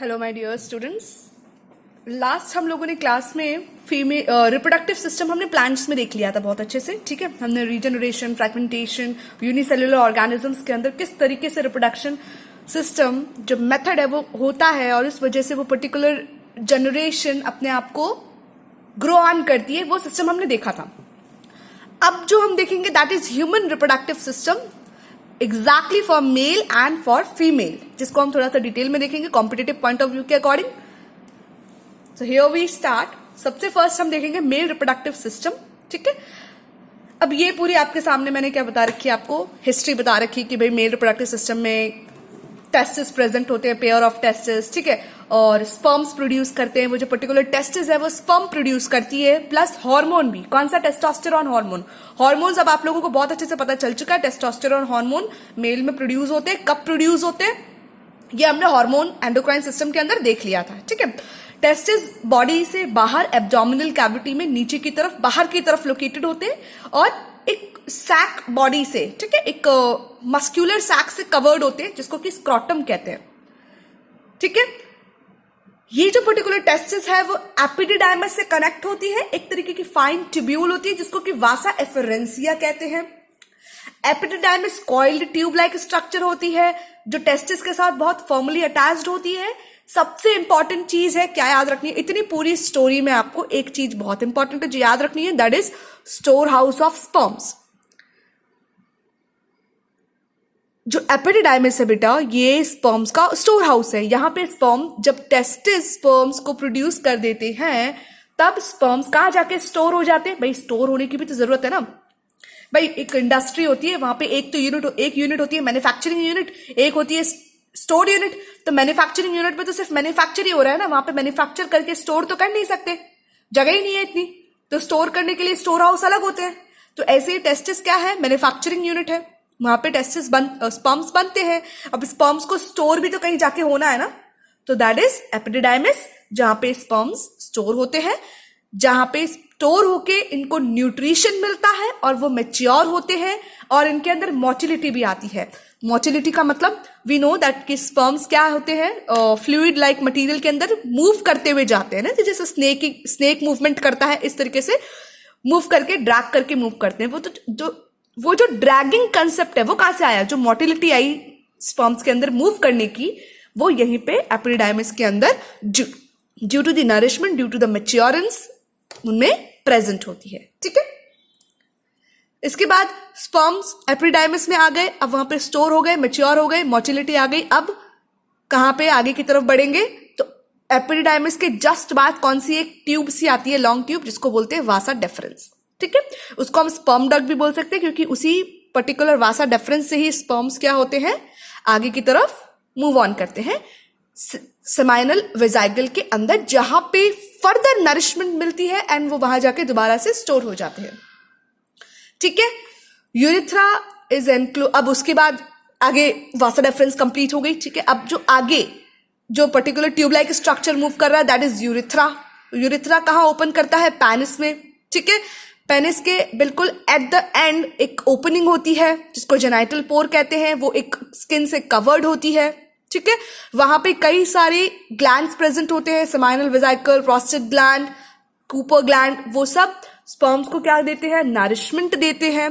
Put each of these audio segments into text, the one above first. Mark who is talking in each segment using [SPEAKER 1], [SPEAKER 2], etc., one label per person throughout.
[SPEAKER 1] Hello my dear students. Last हम लोगों ने क्लास में फीमेल रिप्रोडक्टिव सिस्टम हमने प्लांट्स में देख लिया था बहुत अच्छे से। ठीक है, हमने रीजनरेशन, फ्रैगमेंटेशन, यूनिसेलुलर ऑर्गेनिजम्स के अंदर किस तरीके से रिप्रोडक्शन सिस्टम जो मेथड है वो होता है और इस वजह से वो पर्टिकुलर जनरेशन अपने आप को ग्रो ऑन करती है, वो सिस्टम हमने देखा था। अब जो हम देखेंगे that is human reproductive system exactly for male and for female, जिसको हम थोड़ा सा डिटेल में देखेंगे कॉम्पिटेटिव पॉइंट ऑफ व्यू के according. So here we start. सबसे फर्स्ट हम देखेंगे मेल रिप्रोडक्टिव सिस्टम। ठीक है, अब ये पूरी आपके सामने मैंने क्या बता रखी है, आपको हिस्ट्री बता रखी है कि भाई मेल रिप्रोडक्टिव सिस्टम में टेस्टिस प्रेजेंट होते हैं, पेयर ऑफ टेस्टिस। ठीक है, और स्पर्म्स प्रोड्यूस करते हैं। वो जो पर्टिकुलर टेस्टिस है वो स्पर्म प्रोड्यूस करती है, प्लस हार्मोन भी। कौन सा? Testosterone hormone. हार्मोन्स अब आप लोगों को बहुत अच्छे से पता चल चुका है, टेस्टोस्टेरोन हार्मोन मेल में प्रोड्यूस होते हैं। कब प्रोड्यूस होते हैं ये हमने हार्मोन एंडोक्राइन सिस्टम के अंदर देख लिया था। ठीक है, टेस्टिस बॉडी से बाहर एब्डोमिनल कैविटी में नीचे की तरफ, बाहर की तरफ लोकेटेड होते हैं और एक सैक बॉडी से, ठीक है, एक मस्क्यूलर सैक से कवर्ड होते हैं जिसको कि स्क्रॉटम कहते हैं। ठीक है, ये जो पर्टिकुलर टेस्टिस है वो एपिडिडाइमस से कनेक्ट होती है, एक तरीके की फाइन ट्यूब्यूल होती है जिसको कि वासा एफरेंसिया कहते हैं। Epididymis coiled tube like structure होती है जो टेस्टिस के साथ बहुत फॉर्मली अटैच्ड होती है। सबसे इंपॉर्टेंट चीज है क्या याद रखनी है, इतनी पूरी स्टोरी में आपको एक चीज बहुत इंपॉर्टेंट है जो याद रखनी है, that is store house of sperms. जो एपिडिडाइमस है बेटा, ये स्पर्म्स का स्टोर हाउस है। यहां पे स्पर्म, जब टेस्टिस स्पर्म्स को प्रोड्यूस कर देते हैं तब स्पर्म्स कहां जाके स्टोर हो जाते हैं। भाई स्टोर होने की भी तो जरूरत है ना। भाई एक इंडस्ट्री होती है, वहां पे एक यूनिट होती है मैन्युफैक्चरिंग यूनिट, एक होती है स्टोर यूनिट। तो मैन्युफैक्चरिंग यूनिट पे तो सिर्फ मैन्युफैक्चर ही हो रहा है ना, वहां पे मैन्युफैक्चर करके स्टोर तो कर नहीं सकते, जगह ही नहीं है इतनी, तो स्टोर करने के लिए स्टोर हाउस अलग होते हैं। तो ऐसे ही टेस्टिस क्या है, मैन्युफैक्चरिंग यूनिट है, वहां पे टेस्टिस स्पर्म्स बनते हैं। अब स्पर्म्स को स्टोर भी तो कहीं जाके होना है ना, तो दैट इज एपिडिडाइमस, जहां पे स्पर्म्स स्टोर होते हैं, जहां पे स्टोर होके इनको न्यूट्रिशन मिलता है और वो मैच्योर होते हैं और इनके अंदर मोटिलिटी भी आती है। मोटिलिटी का मतलब वी नो दैट कि स्पर्म्स क्या होते हैं, फ्लूइड लाइक मटेरियल के अंदर मूव करते हुए जाते हैं ना, तो जैसे स्नेक मूवमेंट करता है इस तरीके से मूव करके, ड्रैग करके मूव करते हैं। वो जो ड्रैगिंग कंसेप्ट है वो कहां से आया, जो मोटिलिटी आई स्पर्म्स के अंदर मूव करने की, वो यहीं पे एपिडिडाइमस के अंदर due to the nourishment, due to the maturance उनमें प्रेजेंट होती है। ठीक है, इसके बाद स्पर्म्स एपिडिडाइमस में आ गए, अब वहां पे स्टोर हो गए, मैच्योर हो गए, मोटिलिटी आ गई। अब कहां पे आगे की तरफ बढ़ेंगे, तो एपिडिडाइमस के जस्ट बाद कौन सी एक ट्यूब सी आती है, लॉन्ग ट्यूब, जिसको बोलते हैं वासा डेफरेंस। ठीक है, उसको हम स्पर्म डक्ट भी बोल सकते हैं क्योंकि उसी पर्टिकुलर वासा डेफरेंस से ही स्पर्म्स क्या होते हैं, आगे की तरफ मूव ऑन करते हैं सेमाइनल वेजाइगल के अंदर, जहां पे फर्दर नरिशमेंट मिलती है एंड वो वहां जाके दोबारा से स्टोर हो जाते हैं। ठीक है, यूरिथ्रा इज इंक्लूड। अब उसके बाद आगे वासा डेफरेंस कंप्लीट हो गई। ठीक है, अब जो आगे जो particular tube like structure move कर रहा है दैट इज यूरिथ्रा। यूरिथ्रा कहां ओपन करता है, पेनिस में। ठीक है, पेनिस के बिल्कुल एट द एंड एक ओपनिंग होती है जिसको जेनाइटल पोर कहते हैं, वो एक स्किन से कवर्ड होती है। ठीक है, वहां पे कई सारे ग्लैंड्स प्रेजेंट होते हैं, seminal vesicle, prostate gland, Cooper gland, वो सब स्पर्म्स को क्या देते हैं, नरिशमेंट देते हैं।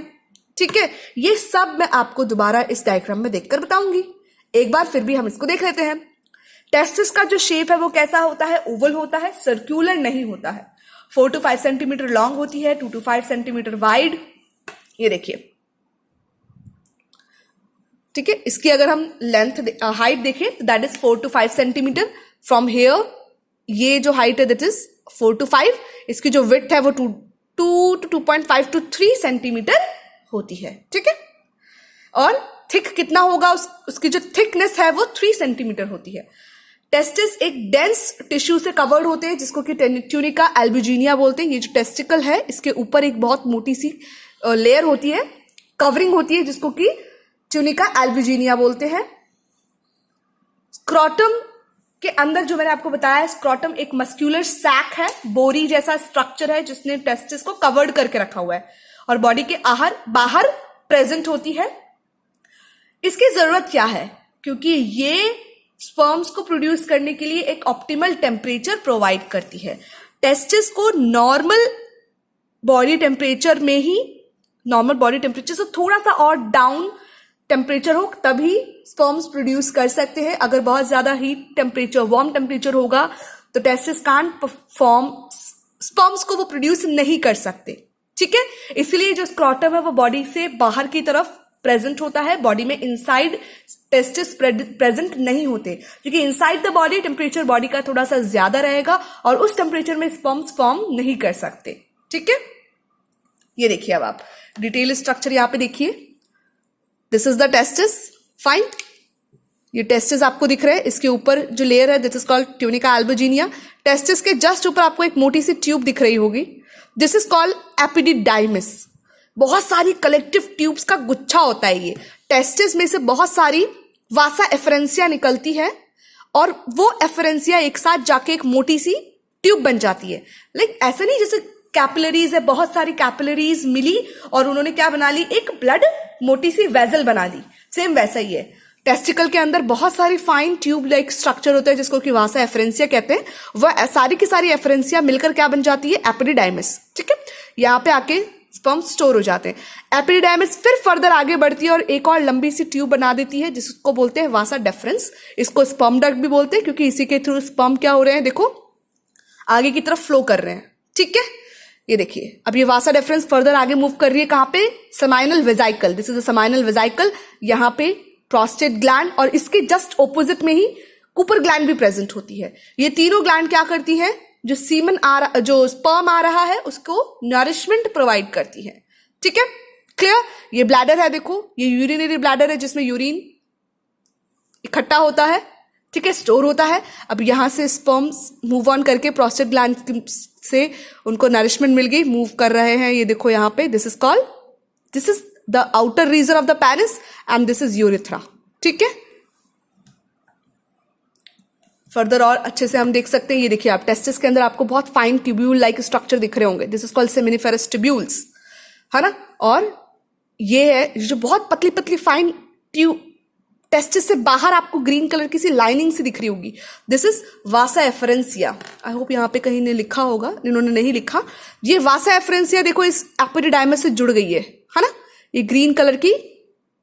[SPEAKER 1] ठीक है, ये सब मैं आपको दोबारा इस डायग्राम में देखकर बताऊंगी। एक बार फिर भी हम इसको देख लेते हैं। टेस्टिस का जो शेप है वो कैसा होता है, ओवल होता है, सर्कुलर नहीं होता है। 4 to 5 सेंटीमीटर लॉन्ग होती है, 2 to 5 सेंटीमीटर वाइड। ये देखिए, ठीक है, इसकी अगर हम लेंथ हाइट देखें तो that is 4 to 5 centimetre from here. ये जो हाइट है दैट इज 4 to 5। इसकी जो विड्थ है वो 2 to 2.5 to 3 सेंटीमीटर होती है। ठीक है, और थिक कितना होगा, उसकी जो थिकनेस है वो 3 सेंटीमीटर होती है। टेस्टिस एक डेंस टिश्यू से कवर्ड होते हैं जिसको कि ट्यूनिका एल्बुजिनिया बोलते हैं। ये जो टेस्टिकल है इसके ऊपर एक बहुत मोटी सी लेयर होती है, कवरिंग होती है, जिसको कि ट्यूनिका एल्बुजिनिया बोलते हैं। स्क्रॉटम के अंदर जो मैंने आपको बताया, स्क्रॉटम एक मस्क्यूलर सैक है, बोरी जैसा स्ट्रक्चर है जिसने टेस्टिस को कवर्ड करके रखा हुआ है और बॉडी के बाहर प्रेजेंट होती है। इसकी जरूरत क्या है, क्योंकि ये स्पर्म्स को प्रोड्यूस करने के लिए एक ऑप्टिमल टेम्परेचर प्रोवाइड करती है। टेस्टिस को नॉर्मल बॉडी टेम्परेचर में ही, नॉर्मल बॉडी टेम्परेचर से थोड़ा सा और डाउन टेम्परेचर हो तभी स्पर्म्स प्रोड्यूस कर सकते हैं। अगर बहुत ज्यादा हीट टेम्परेचर, वार्म टेम्परेचर होगा तो टेस्टिस कांट परफॉर्म, स्पर्म्स को वो प्रोड्यूस नहीं कर सकते। ठीक है, इसलिए जो स्क्रॉटम है वो बॉडी से बाहर की तरफ प्रेजेंट होता है, बॉडी में इनसाइड टेस्टिस प्रेजेंट नहीं होते, क्योंकि inside the body temperature body का थोड़ा सा ज्यादा रहेगा और उस टेम्परेचर में स्पर्म्स फॉर्म नहीं कर सकते। ठीक है, ये देखिए अब आप डिटेल स्ट्रक्चर यहां पे देखिए। This is the testis, fine. ये टेस्टिस आपको दिख रहा है, इसके ऊपर जो लेयर है this is called tunica albuginea. Testis के जस्ट ऊपर आपको एक मोटी सी ट्यूब दिख रही होगी, दिस इज कॉल्ड एपिडिडाइमिस। बहुत सारी कलेक्टिव ट्यूब्स का गुच्छा होता है ये। टेस्टिस में से बहुत सारी वासा एफरेंसिया निकलती है और वो एफरेंसिया एक साथ जाके एक मोटी सी ट्यूब बन जाती है। लाइक ऐसा नहीं जैसे कैपिलरीज है, बहुत सारी कैपिलरीज मिली और उन्होंने क्या बना ली, एक ब्लड मोटी सी वेजल बना ली, सेम वैसा ही है। टेस्टिकल के अंदर बहुत सारी फाइन ट्यूब लाइक स्ट्रक्चर होता है जिसको कि वासा एफरेंसिया कहते हैं। वह सारी की सारी एफरेंसिया मिलकर क्या बन जाती है, एपिडिडाइमिस। ठीक है, यहाँ पे आके स्पर्म स्टोर हो जाते हैं। एपिडिडाइमिस फिर फर्दर आगे बढ़ती है और एक और लंबी सी ट्यूब बना देती है जिसको बोलते हैं वासा डेफरेंस। इसको स्पर्म डक्ट भी बोलते हैं क्योंकि इसी के थ्रू स्पर्म क्या हो रहे हैं, देखो आगे की तरफ फ्लो कर रहे हैं। ठीक है, ये देखिए अब ये वासा डेफरेंस फर्दर आगे मूव कर रही है, कहां पे, seminal वेजाइकल। This is the seminal वेजाइकल। यहाँ पे प्रोस्टेट ग्लैंड और इसके जस्ट ऑपोजिट में ही कूपर ग्लैंड भी प्रेजेंट होती है। ये तीनों ग्लैंड क्या करती हैं, जो सीमन जो स्पर्म आ रहा है उसको नरिशमेंट प्रोवाइड करती है। ठीक है, क्लियर। ये ब्लैडर है, देखो ये यूरिनरी ब्लैडर है जिसमें यूरिन इकट्ठा होता है, ठीक है, स्टोर होता है। अब यहां से स्पर्म्स मूव ऑन करके प्रोस्टेट ग्लैंड से उनको नरिशमेंट मिल गई, मूव कर रहे हैं। ये देखो यहाँ पे this is the outer region of the penis and this is urethra. ठीक है, फर्दर और अच्छे से हम देख सकते हैं। ये देखिए आप टेस्टिस के अंदर आपको बहुत फाइन ट्यूब्यूल लाइक स्ट्रक्चर दिख रहे होंगे, this is called seminiferous tubules, है ना। और ये है जो बहुत पतली पतली फाइन ट्यूब, टेस्टिस से बाहर आपको ग्रीन कलर की सी लाइनिंग सी दिख रही होगी, this is Vasa एफरेंसिया। I hope यहाँ पे कहीं ने लिखा होगा, इन्होंने नहीं लिखा। ये वासा एफरेंसिया देखो इस एपिडिडाइमस से जुड़ गई है ना। ये ग्रीन कलर की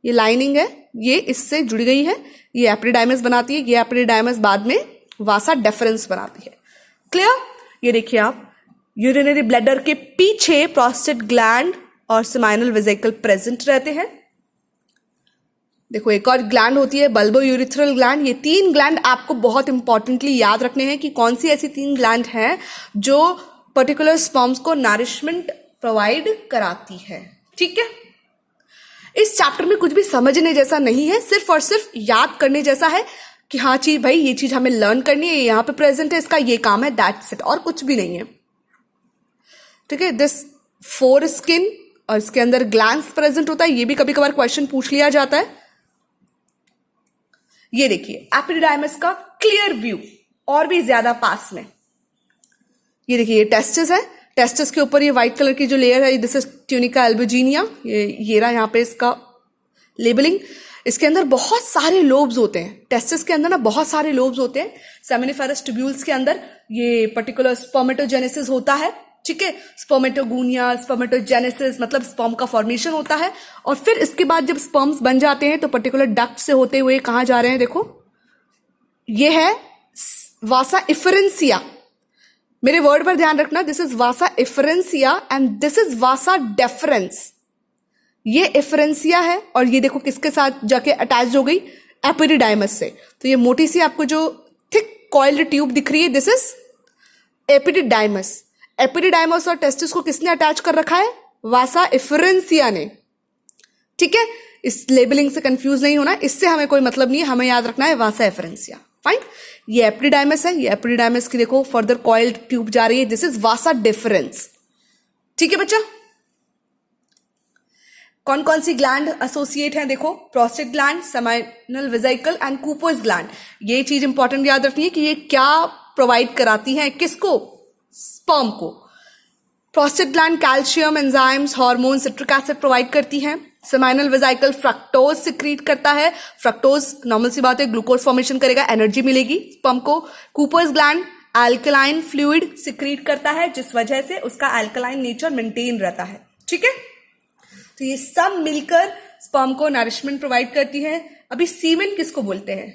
[SPEAKER 1] ये लाइनिंग है, ये इससे जुड़ गई है, ये एपिडिडाइमस बनाती है। ये एपिडिडाइमस बाद में वासा डेफरेंस बनाती है। क्लियर। ये देखिए आप यूरिनरी ब्लैडर के पीछे प्रोस्टेट ग्लैंड और सेमाइनल वेसिकल प्रेजेंट रहते हैं। देखो एक और ग्लैंड होती है बल्बो यूरिथ्रल ग्लैंड। ये तीन ग्लैंड आपको बहुत इंपॉर्टेंटली याद रखने हैं कि कौन सी ऐसी तीन ग्लैंड हैं जो पर्टिकुलर स्पर्म्स को नरिशमेंट प्रोवाइड कराती है। ठीक है, इस चैप्टर में कुछ भी समझने जैसा नहीं है, सिर्फ और सिर्फ याद करने जैसा है कि हाँ चीज भाई ये चीज हमें लर्न करनी है, ये यहां पे प्रेजेंट है, इसका ये काम है, दैट्स इट, और कुछ भी नहीं है। ठीक है, दिस फोर स्किन और इसके अंदर ग्लैंड्स प्रेजेंट होता है, ये भी कभी कभार क्वेश्चन पूछ लिया जाता है। ये देखिए एपिडिडाइमस का क्लियर व्यू और भी ज्यादा पास में। ये देखिए ये टेस्टिस है, टेस्टिस के ऊपर ये व्हाइट कलर की जो लेयर है दिस इज ट्यूनिका एल्बुजिनिया। ये रहा यहाँ पे इसका लेबलिंग। इसके अंदर बहुत सारे लोब्स होते हैं, टेस्टिस के अंदर ना बहुत सारे लोब्स होते हैं। सेमिनिफेरस ट्यूब्यूल्स के अंदर ये पर्टिकुलर स्पर्मेटोजेनेसिस होता है। ठीक है, स्पर्मेटोगोनिया, स्पर्मेटोजेनेसिस मतलब स्पर्म का फॉर्मेशन होता है और फिर इसके बाद जब स्पर्म्स बन जाते हैं तो पर्टिकुलर डक्ट से होते हुए कहां जा रहे हैं, देखो ये है वासा इफरेंसिया। मेरे वर्ड पर ध्यान रखना, this is Vasa efferentia and this is Vasa deference. ये इफरेंसिया है और ये देखो किसके साथ जाके अटैच हो गई, एपिडिडाइमस से। तो ये मोटी सी आपको जो थिक कॉइल्ड ट्यूब दिख रही है दिस इज एपिडिडाइमस। एपिडिडाइमस और टेस्टिस को किसने अटैच कर रखा है, वासा इफरेंसिया ने। ठीक है, इस लेबलिंग से कंफ्यूज नहीं होना, इससे हमें कोई मतलब नहीं है, हमें याद रखना है वासा इफरेंसिया। फाइन, ये एपिडिडाइमस है, ये एपिडिडाइमस की देखो फर्दर कॉइल्ड ट्यूब जा रही है, दिस इज वासा डिफरेंस। ठीक है बच्चा, कौन कौन सी ग्लैंड एसोसिएट है, देखो prostate gland, seminal vesicle and Cowper's gland. ये चीज इंपॉर्टेंट याद रखनी है कि ये क्या प्रोवाइड कराती है, किसको, स्पर्म को। Prostate gland calcium, enzymes, hormone, citric acid provide करती हैं। सेमाइनल वेसिकल फ्रक्टोज सिक्रीट करता है। फ्रक्टोज नॉर्मल सी बात है, ग्लूकोज फॉर्मेशन करेगा, एनर्जी मिलेगी स्पर्म को। Cowper's gland alkaline fluid secrete करता है, जिस वजह से उसका अल्कलाइन नेचर मेंटेन रहता है। ठीक है, तो ये सब मिलकर स्पर्म को नरिशमेंट प्रोवाइड करती है। अभी सीमेन किसको बोलते हैं?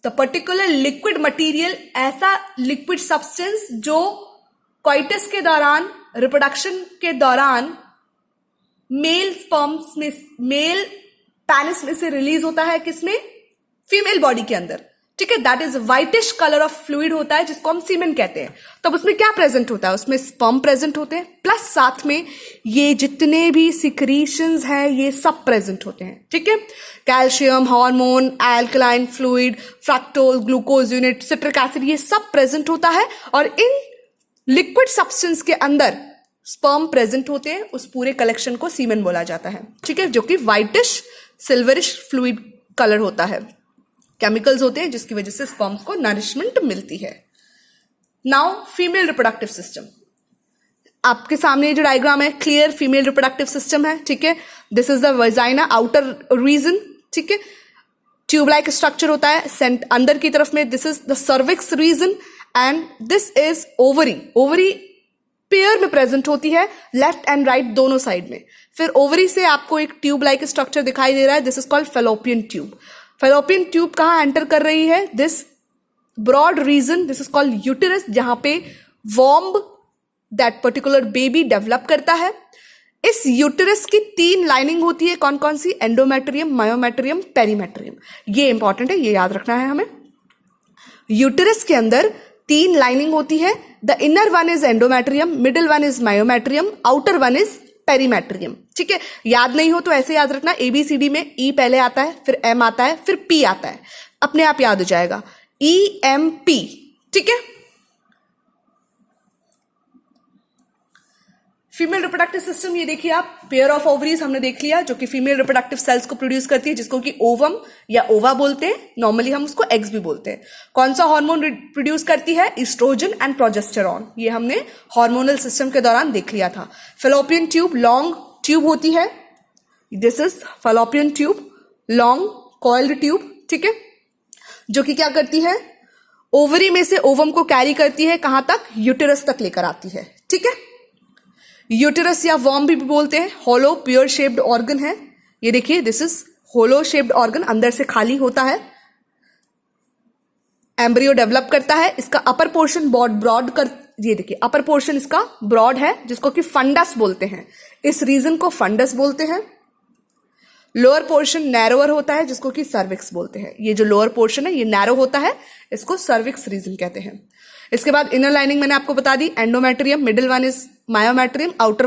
[SPEAKER 1] द पर्टिकुलर लिक्विड मटेरियल, ऐसा लिक्विड सब्सटेंस जो कॉइटस के दौरान, रिप्रोडक्शन के दौरान मेल स्पर्म्स में, मेल पेनिस में से रिलीज होता है। किसमें? फीमेल बॉडी के अंदर। ठीक है, that is whitish colour of fluid होता है, जिसको हम सीमेन कहते हैं। तब उसमें क्या प्रेजेंट होता है? उसमें स्पर्म प्रेजेंट होते हैं, प्लस साथ में ये जितने भी सिक्रीशंस हैं ये सब प्रेजेंट होते हैं। ठीक है, calcium, hormone, alkaline fluid, fructose, glucose unit, citric acid, ये सब प्रेजेंट होता है। और इन लिक्विड सब्सटेंस के अंदर स्पर्म प्रेजेंट होते हैं। उस पूरे कलेक्शन को सीमेन बोला जाता है। ठीक है, जो कि व्हाइटिश सिल्वरिश फ्लूइड कलर होता है। केमिकल्स होते हैं जिसकी वजह से स्पर्म्स को नरिशमेंट मिलती है। नाउ फीमेल रिप्रोडक्टिव सिस्टम, आपके सामने जो डायग्राम है क्लियर फीमेल रिप्रोडक्टिव सिस्टम है। ठीक है, this is the vagina, outer region. ठीक है, ट्यूब लाइक स्ट्रक्चर होता है सेंट अंदर की तरफ में। This is the cervix region and this is ovary. Ovary pair में प्रेजेंट होती है, लेफ्ट एंड राइट दोनों साइड में। फिर ओवरी से आपको एक ट्यूब लाइक स्ट्रक्चर दिखाई दे रहा है, this is called fallopian tube. Fallopian tube कहां एंटर कर रही है? This broad region, this is called uterus, जहां पे womb that particular baby develop करता है। इस यूटेरस की 3 लाइनिंग होती है, कौन कौन सी? Endometrium, myometrium, perimetrium. ये इंपॉर्टेंट है, ये याद रखना है हमें। यूटेरस के अंदर 3 लाइनिंग होती है। The inner one is endometrium, middle one is myometrium, outer one is perimetrium. ठीक है, याद नहीं हो तो ऐसे याद रखना, ABCD में E पहले आता है, फिर M आता है, फिर P आता है, अपने आप याद हो जाएगा, EMP। ठीक है, फीमेल रिप्रोडक्टिव सिस्टम ये देखिए आप, पेयर ऑफ ओवरीज हमने देख लिया जो कि फीमेल रिप्रोडक्टिव सेल्स को प्रोड्यूस करती है, जिसको कि ओवम या ओवा बोलते हैं, नॉर्मली हम उसको एग्स भी बोलते हैं। कौन सा हार्मोन प्रोड्यूस करती है? Oestrogen and progesterone. ये हमने हार्मोनल सिस्टम के दौरान देख लिया था। फेलोपियन ट्यूब लॉन्ग ट्यूब होती है, this is fallopian tube, long coiled tube. ठीक है, जो कि क्या करती है? ओवरी में से ओवम को कैरी करती है, कहां तक? यूटेरस तक लेकर आती है। ठीक है, यूटेरस या वॉर्म भी बोलते हैं, होलो प्योर शेप्ड ऑर्गन है। ये देखिए, this is hollow shaped organ, अंदर से खाली होता है। एम्ब्रियो डेवलप करता है, इसका अपर पोर्शन ब्रॉड कर, ये देखिए अपर पोर्शन इसका ब्रॉड है, जिसको कि फंडस बोलते हैं। इस रीजन को फंडस बोलते हैं। लोअर पोर्शन नैरोअर होता है, जिसको कि सर्विक्स बोलते हैं। ये जो लोअर पोर्शन है ये नैरो होता है, इसको सर्विक्स रीजन कहते हैं। इसके बाद इनर लाइनिंग मैंने आपको बता दी, endometrium, middle one is myometrium, outer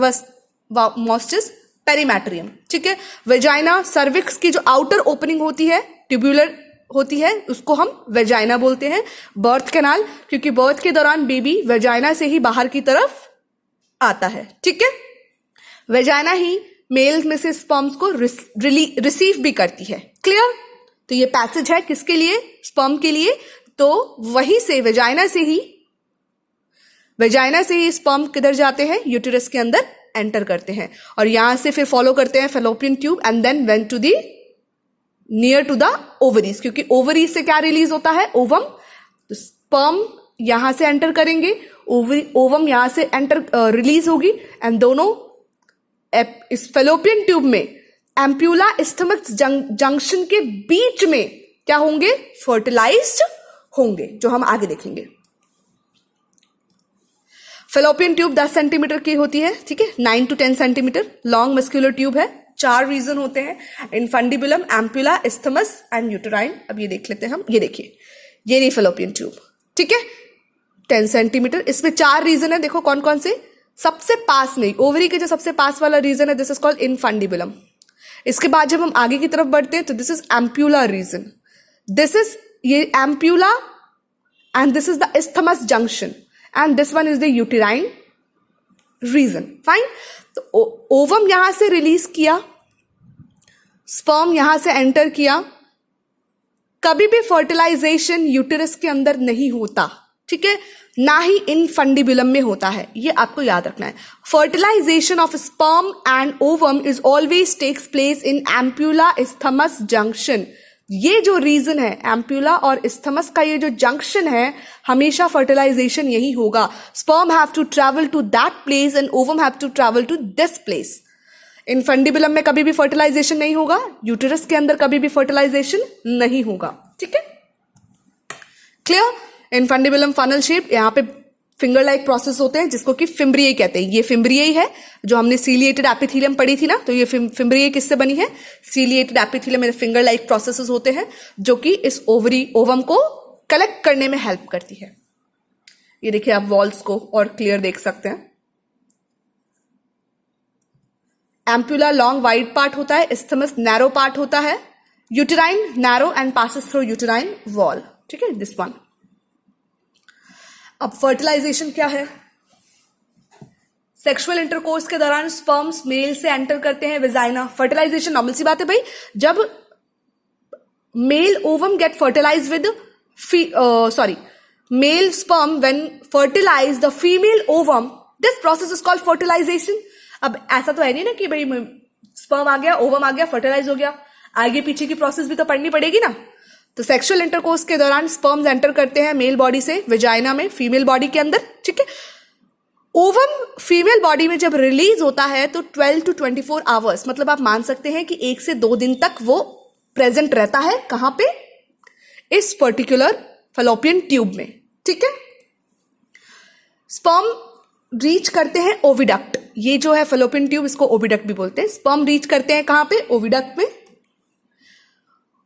[SPEAKER 1] most is perimetrium. ठीक है, वेजाइना, सर्विक्स की जो आउटर ओपनिंग होती है, ट्यूब्यूलर होती है, उसको हम वेजाइना बोलते हैं। बर्थ कैनाल, क्योंकि बर्थ के दौरान बेबी वेजाइना से ही बाहर की तरफ आता है। ठीक है, वेजाइना ही मेल में से स्पर्म्स को रिसीव भी करती है। क्लियर? तो ये पैसेज है किसके लिए? स्पर्म के लिए। तो वहीं से वेजाइना से ही स्पर्म किधर जाते हैं? यूटेरस के अंदर एंटर करते हैं, और यहां से फिर फॉलो करते हैं fallopian tube and then went to the near to the ovaries, क्योंकि ओवरीज से क्या रिलीज होता है? ओवम। तो स्पर्म यहां से एंटर करेंगे, ओवम यहां से एंटर रिलीज होगी, एंड दोनों इस फेलोपियन ट्यूब में एम्प्यूला इस्थमस जंक्शन के बीच में क्या होंगे? फर्टिलाइज्ड होंगे, जो हम आगे देखेंगे। फेलोपियन ट्यूब 10 सेंटीमीटर की होती है। ठीक है, 9 to 10 centimetre long muscular tube है। 4 रीजन होते हैं, infundibulum, ampulla, isthmus and uterine. अब ये देख लेते हैं हम, ये देखिए, ये नहीं फेलोपियन ट्यूब। ठीक है, 10 सेंटीमीटर, इसमें 4 रीजन है। देखो कौन कौन से? सबसे पास में ओवरी के जो सबसे पास वाला रीजन है, दिस इज कॉल्ड इनफंडिबुलम। इसके बाद जब हम आगे की तरफ बढ़ते हैं तो this is ampulla region, this is ये ampulla and this is the isthmus junction and this one is the uterine region. Fine, तो ओवम यहां से रिलीज किया, स्पर्म यहां से एंटर किया। कभी भी फर्टिलाइजेशन यूटेरस के अंदर नहीं होता। ठीक है, ना ही इनफंडिबुलम में होता है, ये आपको याद रखना है। Fertilisation of sperm and ovum is always takes place in ampulla isthmus junction. ये जो रीजन है, एम्प्यूला और इस्थमस का ये जो जंक्शन है, हमेशा फर्टिलाइजेशन यही होगा। Sperm have to travel to that place and ovum have to travel to this place. Infundibulum में कभी भी फर्टिलाइजेशन नहीं होगा, यूटेरस के अंदर कभी भी फर्टिलाइजेशन नहीं होगा, ठीक है, क्लियर। इनफंडिबुलम फनल शेप, यहाँ पे फिंगर लाइक प्रोसेस होते हैं जिसको कि फिम्ब्रियाई कहते हैं। ये फिम्ब्रियाई है, जो हमने सीलिएटेड एपिथेलियम पढ़ी थी ना, तो ये फिम्ब्रियाई किससे बनी है? सीलिएटेड एपिथेलियम में फिंगर लाइक प्रोसेसेस होते हैं जो कि इस ओवम को कलेक्ट करने में हेल्प करती है। ये देखिए आप वॉल्स को और क्लियर देख सकते हैं। एम्प्यूला लॉन्ग वाइड पार्ट होता है, इस्थमस नैरो पार्ट होता है, uterine narrow and passes through uterine wall, ठीक है, दिस वन। अब फर्टिलाइजेशन क्या है? सेक्सुअल इंटरकोर्स के दौरान स्पर्म्स मेल से एंटर करते हैं वेजाइना। फर्टिलाइजेशन नॉर्मल सी बात है भाई, जब male ovum get fertilise with male sperm when fertilise the female ovum, this process is called fertilisation. अब ऐसा तो है नहीं ना कि भाई स्पर्म आ गया, ओवम आ गया, फर्टिलाइज हो गया, आगे पीछे की प्रोसेस भी तो पढ़नी पड़ेगी ना। तो सेक्सुअल इंटरकोर्स के दौरान स्पर्म्स एंटर करते हैं मेल बॉडी से वेजाइना में, फीमेल बॉडी के अंदर, ठीक है। ओवम फीमेल बॉडी में जब रिलीज होता है तो 12 to 24 आवर्स, मतलब आप मान सकते हैं कि 1 से 2 दिन तक वो प्रेजेंट रहता है। कहां पे? इस पर्टिकुलर फैलोपियन ट्यूब में, ठीक है। स्पर्म रीच करते हैं ओविडक्ट, ये जो है फैलोपियन ट्यूब, इसको ओविडक्ट भी बोलते हैं। स्पर्म रीच करते हैं कहां पे? ओविडक्ट में।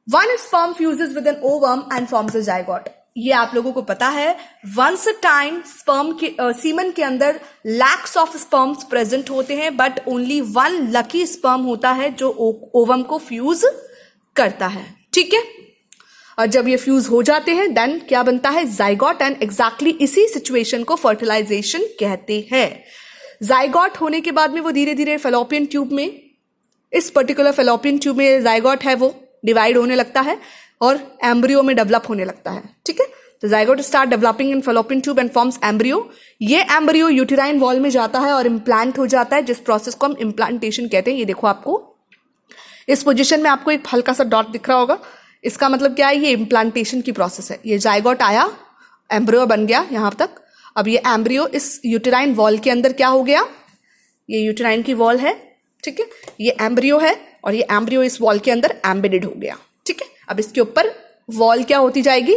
[SPEAKER 1] One sperm fuses with an ovum and forms a zygote. ये आप लोगों को पता है। Once a time sperm के सीमन के अंदर lakhs of sperms present होते हैं, but only one lucky sperm होता है जो ओवम को फ्यूज करता है, ठीक है। और जब ये फ्यूज हो जाते हैं देन क्या बनता है? जाइगोट। एंड एग्जैक्टली इसी सिचुएशन को फर्टिलाइजेशन कहते हैं। जाइगोट होने के बाद में वो धीरे धीरे फैलोपियन ट्यूब में, इस पर्टिकुलर फैलोपियन ट्यूब में जाइगोट है वो डिवाइड होने लगता है और एम्ब्रियो में डेवलप होने लगता है, ठीक है। तो zygote start developing in fallopian tube and forms embryo. ये एम्ब्रियो यूटेराइन वॉल में जाता है और इम्प्लांट हो जाता है, जिस प्रोसेस को हम इम्प्लांटेशन कहते हैं। ये देखो आपको इस पोजीशन में आपको एक हल्का सा डॉट दिख रहा होगा, इसका मतलब क्या है? ये इम्प्लांटेशन की प्रोसेस है। ये जाइगोट आया, एम्ब्रियो बन गया यहां तक। अब ये एम्ब्रियो इस यूटेराइन वॉल के अंदर क्या हो गया? ये यूटेराइन की वॉल है, ठीक है, ये एम्ब्रियो है और ये एम्ब्रियो इस वॉल के अंदर एम्बेडेड हो गया, ठीक है। अब इसके ऊपर वॉल क्या होती जाएगी?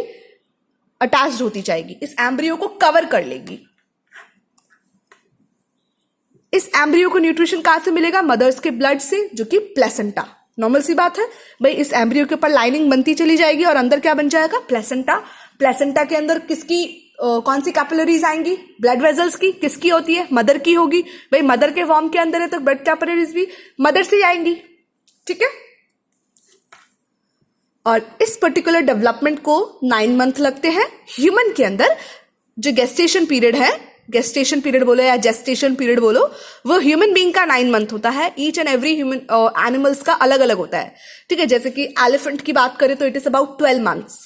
[SPEAKER 1] अटैच्ड होती जाएगी, इस एम्ब्रियो को कवर कर लेगी। इस एम्ब्रियो को न्यूट्रिशन कहां से मिलेगा? मदर्स के ब्लड से, जो कि प्लेसेंटा। नॉर्मल सी बात है भाई, इस एम्ब्रियो के ऊपर लाइनिंग बनती चली जाएगी और अंदर क्या बन जाएगा? प्लेसेंटा। प्लेसेंटा के अंदर किसकी कौन सी कैपिलरीज आएंगी? ब्लड वेजल्स की। किसकी होती है? मदर की होगी। भाई मदर के वॉर्म के अंदर है तो ब्लड कैपिलरीज भी मदर से आएंगी, ठीक है। और इस पर्टिकुलर डेवलपमेंट को 9 मंथ लगते हैं। ह्यूमन के अंदर जो गेस्टेशन पीरियड है, गेस्टेशन पीरियड बोलो या जेस्टेशन पीरियड बोलो, वो ह्यूमन बीइंग का 9 मंथ होता है। Each and every human animals का अलग अलग होता है, ठीक है। जैसे कि एलिफेंट की बात करें तो इट इज अबाउट 12 मंथ्स।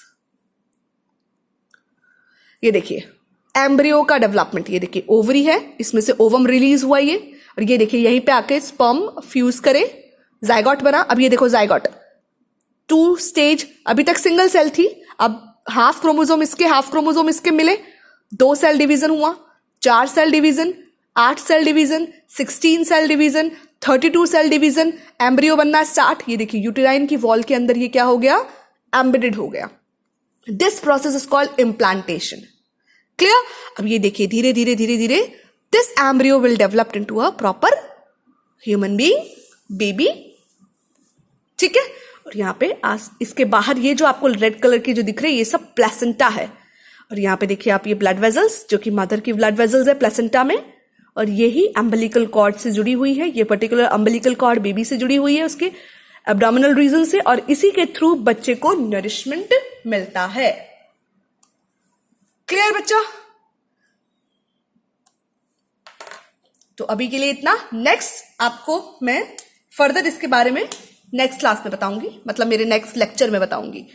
[SPEAKER 1] ये देखिए एम्ब्रियो का डेवलपमेंट, ये देखिए ओवरी है, इसमें से ओवम रिलीज हुआ ये, और ये देखिए यहीं पे आके स्पर्म फ्यूज करे, जाइगोट बना। अब ये देखो जाइगोट 2 स्टेज, अभी तक सिंगल सेल थी, अब हाफ क्रोमोसोम इसके मिले, 2 सेल डिवीजन हुआ, 4 cell division, 8 cell division, 16 cell division, 32 cell division, embryo बनना स्टार्ट। ये देखिए यूटेराइन की वॉल के अंदर ये क्या हो गया? एम्बेडेड हो गया। This process is called implantation, clear. अब ये देखिए धीरे धीरे धीरे धीरे this embryo will develop into a proper human being baby, ठीक है। और यहाँ पे इसके बाहर ये जो आपको रेड कलर की जो दिख रही है ये सब प्लेसेंटा है। और यहाँ पे देखिए आप ये ब्लड वेजल्स, जो कि मदर की ब्लड वेजल्स है प्लेसेंटा में, और यही अम्बिलिकल कॉर्ड से जुड़ी हुई है। ये पर्टिकुलर अम्बिलिकल कॉर्ड बेबी से जुड़ी हुई है उसके एब्डोमिनल रीजन से, और इसी के थ्रू बच्चे को नरिशमेंट मिलता है। क्लियर बच्चा? तो अभी के लिए इतना। नेक्स्ट आपको मैं फर्दर इसके बारे में नेक्स्ट क्लास में बताऊंगी, मतलब मेरे नेक्स्ट लेक्चर में बताऊंगी।